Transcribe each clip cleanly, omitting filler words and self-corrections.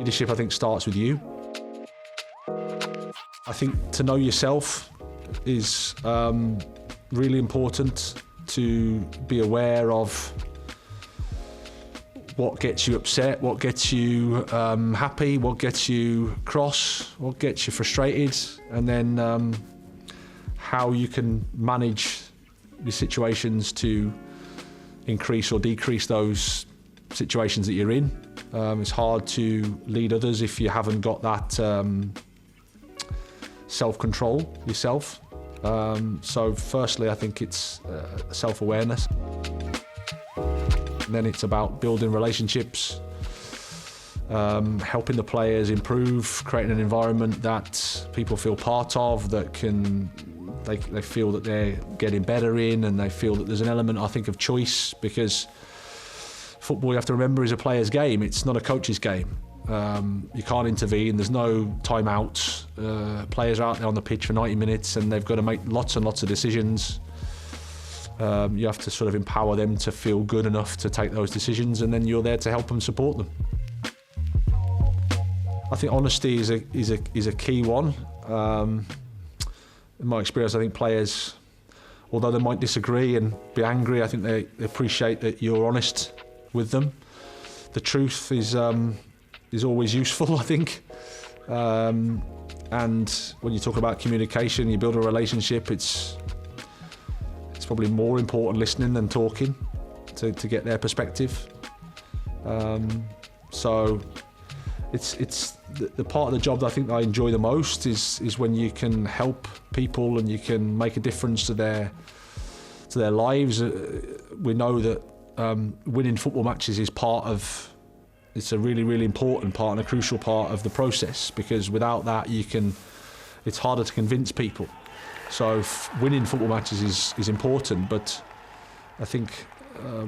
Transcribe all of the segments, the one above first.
Leadership, I think, starts with you. I think to know yourself is really important, to be aware of what gets you upset, what gets you happy, what gets you cross, what gets you frustrated, and then how you can manage the situations to increase or decrease those situations that you're in. It's hard to lead others if you haven't got that self-control yourself. So firstly, I think it's self-awareness. And then it's about building relationships, helping the players improve, creating an environment that people feel part of, that they feel that they're getting better in, and they feel that there's an element, I think, of choice, because football, you have to remember, is a player's game. It's not a coach's game. You can't intervene. There's no timeouts. Players are out there on the pitch for 90 minutes and they've got to make lots and lots of decisions. You have to sort of empower them to feel good enough to take those decisions, and then you're there to help them, support them. I think honesty is a key one. In my experience, I think players, although they might disagree and be angry, I think they appreciate that you're honest with them. The truth is always useful, I think. And when you talk about communication, you build a relationship, it's probably more important listening than talking to get their perspective. So it's the part of the job that I think that I enjoy the most is when you can help people and you can make a difference to their lives. We know that winning football matches is it's a really, really important part and a crucial part of the process, because without that it's harder to convince people. So winning football matches is important, but I think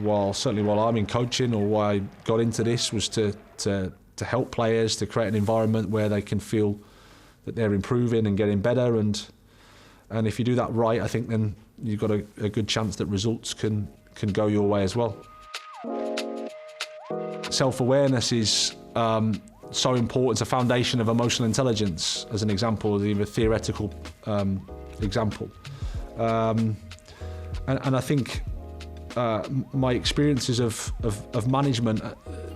while I'm in coaching, or why I got into this, was to help players, to create an environment where they can feel that they're improving and getting better, and if you do that right, I think then you've got a good chance that results can go your way as well. Self-awareness is so important. It's a foundation of emotional intelligence, as an example, or even a theoretical example. And I think my experiences of management,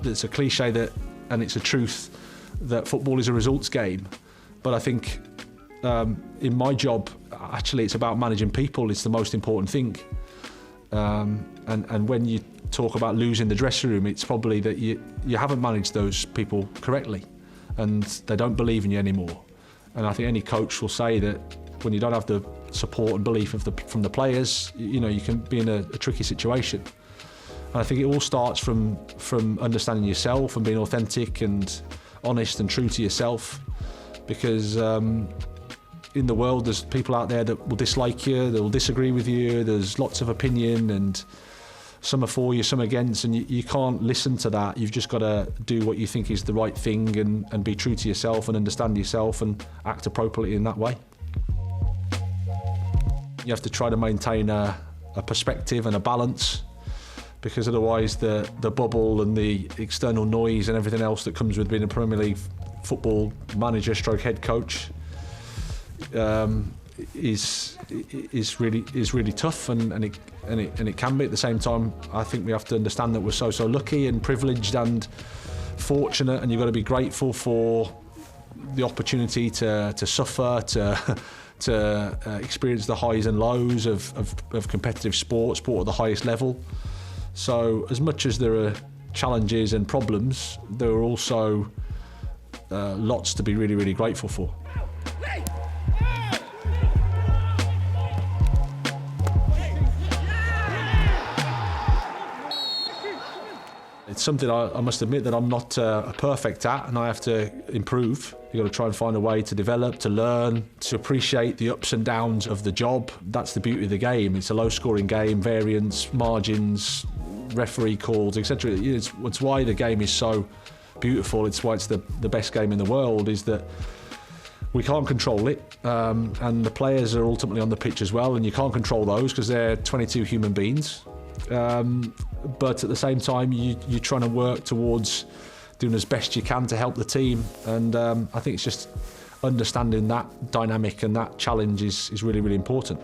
it's a cliche and it's a truth, that football is a results game. But I think in my job, actually, it's about managing people. It's the most important thing. And when you talk about losing the dressing room, it's probably that you haven't managed those people correctly, and they don't believe in you anymore. And I think any coach will say that when you don't have the support and belief from the players, you can be in a tricky situation. And I think it all starts from understanding yourself and being authentic and honest and true to yourself, because in the world there's people out there that will dislike you, that will disagree with you, there's lots of opinion, and some are for you, some against, and you can't listen to that. You've just got to do what you think is the right thing, and be true to yourself and understand yourself and act appropriately in that way. You have to try to maintain a perspective and a balance, because otherwise the bubble and the external noise and everything else that comes with being a Premier League football manager / head coach is really tough, and it can be. At the same time, I think we have to understand that we're so lucky and privileged and fortunate, and you've got to be grateful for the opportunity to suffer, to experience the highs and lows of competitive sport at the highest level. So as much as there are challenges and problems, there are also lots to be really, really grateful for. It's something I must admit that I'm not perfect at, and I have to improve. You've got to try and find a way to develop, to learn, to appreciate the ups and downs of the job. That's the beauty of the game. It's a low-scoring game, variance, margins, referee calls, etc. It's why the game is so beautiful. It's why it's the best game in the world, is that we can't control it, and the players are ultimately on the pitch as well, and you can't control those because they're 22 human beings. But at the same time, you're trying to work towards doing as best you can to help the team. And I think it's just understanding that dynamic and that challenge is really, really important.